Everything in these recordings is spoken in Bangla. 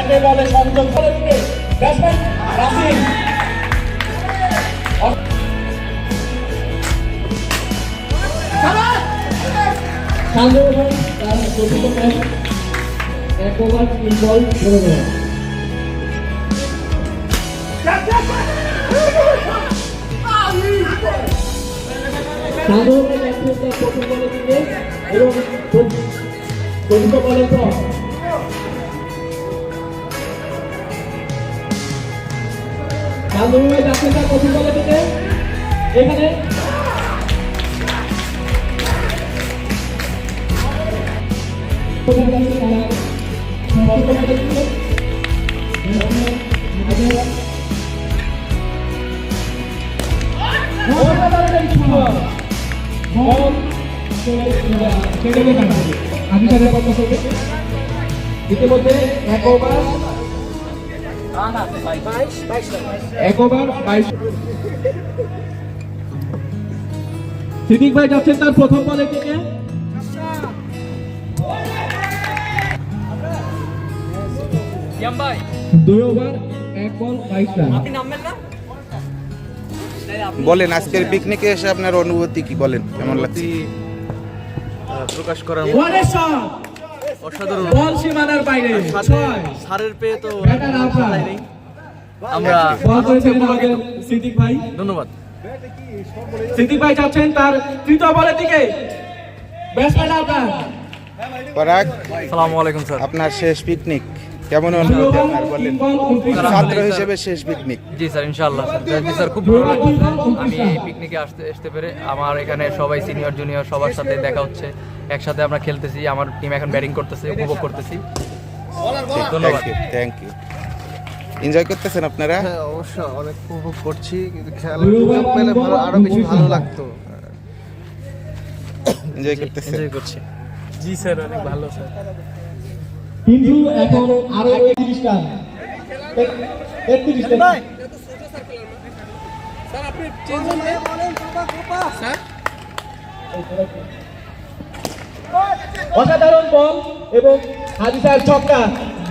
ব্যাটে বলে সংযোগ করে দিকে ব্যাটসম্যান রাসিম এক ওভার 3 বল করে দেয়। সাধারণ ব্যাটসম্যান প্রথম বলে দিকে এবং চতুর্থ বলের পর সাধারণ ব্যাটসম্যান প্রথম বলে দিকে এখানে ইতিমধ্যে এক ওভার 22। সিদ্দিক ভাই যাচ্ছেন তার প্রথম বলে থেকে। 2 ওভার 1 বল 22 রান। বলেন আজকের পিকনিকে এসে আপনার অনুভূতি কি, বলেন কেমন লাগছে? প্রকাশ করার অসাধারণ বল সীমানার বাইরে সারের পেয়ে তো নেই। আমরা সিদ্দিক ভাই ধন্যবাদ। সিদ্দিক ভাই যাচ্ছেন তার তৃতীয় বলের দিকে। ব্যাটসম্যান আপনার পরাগ, আসসালামু আলাইকুম স্যার। আপনার শেষ পিকনিক কেমন অনুভূতি আপনার, বলেন ছাত্র হিসেবে শেষ পিকনিক? জি স্যার, ইনশাআল্লাহ স্যার। জি স্যার, খুব ভালো লাগছে আমি এই পিকনিকে আসতে পেরে। আমার এখানে সবাই সিনিয়র জুনিয়র সবার সাথে দেখা হচ্ছে, একসাথে আমরা খেলতেছি। আমার টিম এখন ব্যাটিং করতেছে, উপভোগ করতেছি। ধন্যবাদ, থ্যাংক ইউ। এনজয় করতেছেন আপনারা? হ্যাঁ অবশ্যই অনেক উপভোগ করছি, কিন্তু খেলার সুযোগ পেলে ভালো আরো বেশি ভালো লাগতো। এনজয় করতেছেন? এনজয় করছি। জি স্যার, অনেক ভালো স্যার। কিন্তু এখন আরো 31 রান 31 রান। স্যার আপনি চেঞ্জ বলেন স্যার। অসাধারণ বল এবং হাজি স্যার ছক্কা,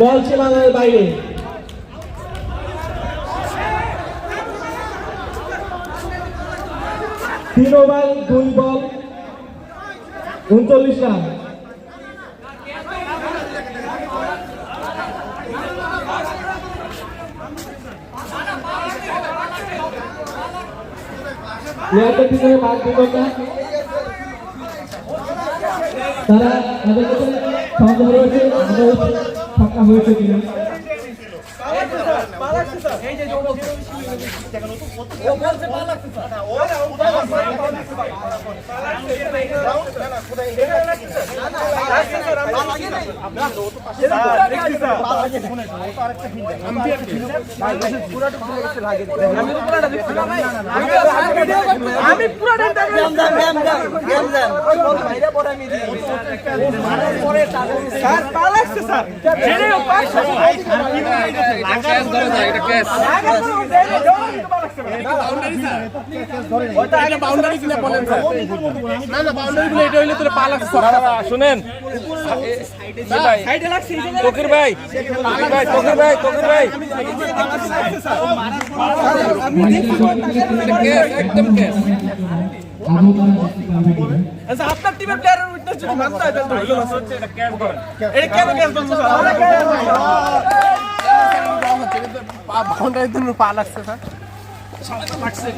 বল সীমানার বাইরে। তিন ওভার 2 বল 39 রান। প্লেয়ারদের ভিতরে মার্ক দিবেন না, তারা তাদের কাছে সন্দেহ রয়েছে ছক্কা হয়েছে কিনা। আমি পুরো শুনেন তকির ভাই একদম আপনার টিমের প্লেয়ারের উইটনেস যদি মানতে হয় তাহলে হইলো না এটা ক্যাচ করেন এটা কেন ক্যাচ করছেন বাউন্ডারির জন্য পা লাগছে স্যার লাগছে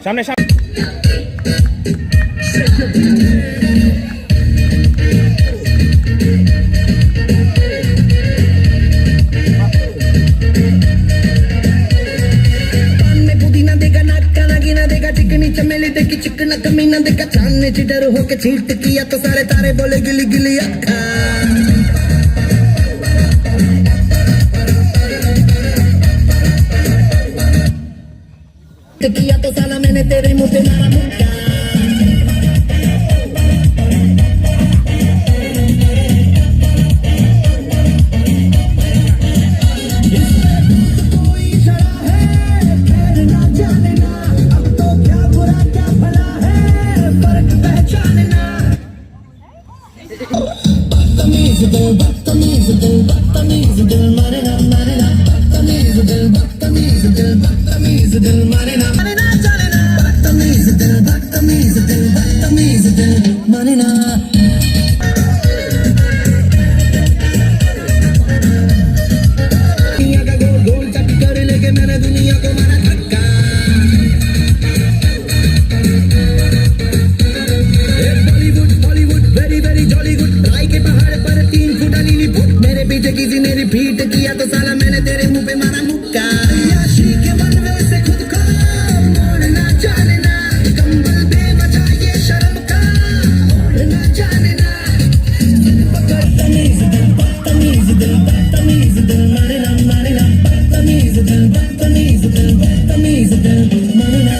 সামনে সামনে चिकनी चमेली देखी चिकना कमीना देखा चांद ने चिडर होके चीट किया तो सारे तारे बोले गिली गिली अक्खा किया तो साला मैंने तेरे मुंह पे मारा मुक्का रिपीट किया तो साला मैंने तेरे मुंह पे मारा मुक्का याशी के बनवे से खुद को मोड़ना जाने ना कंबल बेवजह ये शर्म का मोड़ना जाने ना बदतमीज दिल बदतमीज दिल बदतमीज दिल मारे ना बदतमीज दिल बदतमीज दिल बदतमीज दिल मारे ना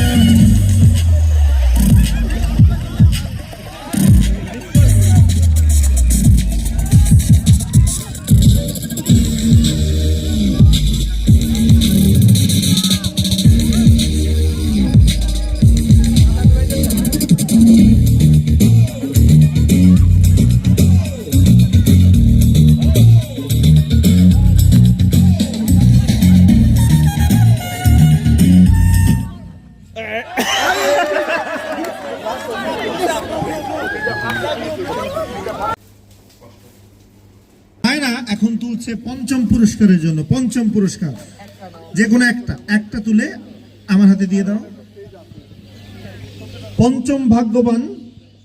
এখন তুলছে পঞ্চম পুরস্কারের জন্য পঞ্চম পুরস্কার যে কোনো একটা তুলে আমার হাতে দিয়ে দাও পঞ্চম ভাগ্যবান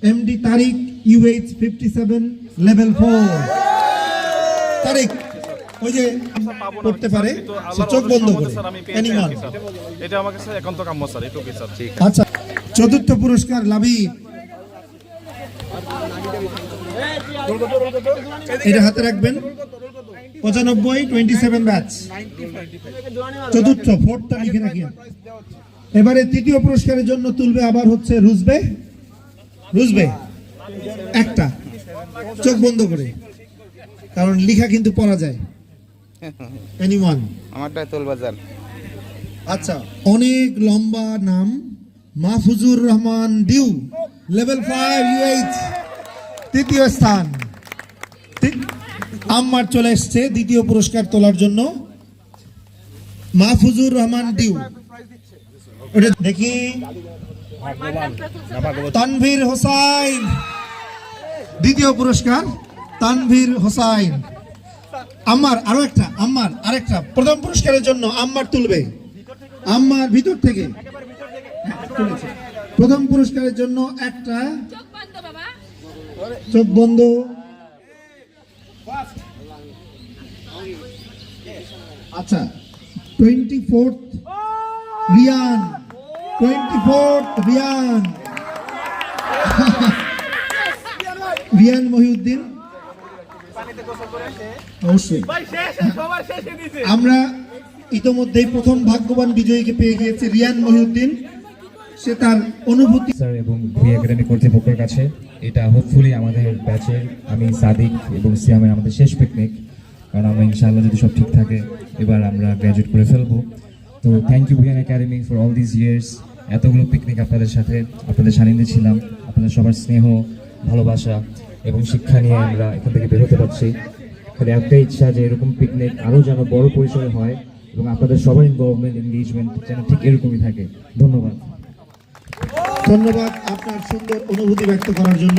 এমডি তারিক UH 57 লেভেল 4 তারিক ওই যে করতে পারে সে চোখ বন্ধ করে এনিওয়ান এটা আমার কাছে একান্ত কাম্য স্যার একটু কি স্যার ঠিক আচ্ছা চতুর্থ পুরস্কার লাভি এটা হাতে রাখবেন 95-27 ব্যাচ চতুর্থ ফোর্থটা লিখে রাখেন এবারে তৃতীয় পুরস্কারের জন্য তুলবে আবার হচ্ছে রুজবে একটা চোখ বন্ধ করে কারণ লেখা কিন্তু পড়া যায় এনিওয়ান আমারটা তুলবা যান আচ্ছা অনেক লম্বা নাম মাহফুজুর রহমান ডিউ লেভেল 5 UH তৃতীয় স্থান আম্মার চলে এসছে দ্বিতীয় পুরস্কার তোলার জন্য মাহফুজুর রহমান ডিউ ওটা দেখি তানভীর হোসাইন দ্বিতীয় পুরস্কার তানভীর হোসাইন আম্মার আরেকটা প্রথম পুরস্কারের জন্য আম্মার তুলবে আম্মার ভিতর থেকে প্রথম পুরস্কারের জন্য একটা চোখ বন্ধ আচ্ছা 24th রিয়ান রিয়ান মহিউদ্দিন অবশ্যই আমরা ইতোমধ্যেই প্রথম ভাগ্যবান বিজয়ীকে পেয়ে গিয়েছে রিয়ান মহিউদ্দিন সে তার অনুভূতি স্যার এবং ভুঁইয়া একাডেমি কর্তৃপক্ষের কাছে এটা হোপফুলি আমাদের ব্যাচের আমি সাদিক এবং সিয়ামের আমাদের শেষ পিকনিক কারণ আমরা ইনশাআল্লাহ যদি সব ঠিক থাকে এবার আমরা গ্র্যাজুয়েট করে ফেলবো তো thank you Bhuiyan academy for all this years এতগুলো পিকনিক আপনাদের সাথে আপনাদের সান্নিধ্যে ছিলাম আপনাদের সবার স্নেহ ভালোবাসা এবং শিক্ষা নিয়ে আমরা এখান থেকে বের হতে পারছি খালি একটাই ইচ্ছা যে এরকম পিকনিক আরও যেন বড় পরিসরে হয় এবং আপনাদের সবার ইনভলভমেন্ট এনগেজমেন্ট যেন ঠিক এরকমই থাকে ধন্যবাদ আপনার সুন্দর অনুভূতি ব্যক্ত করার জন্য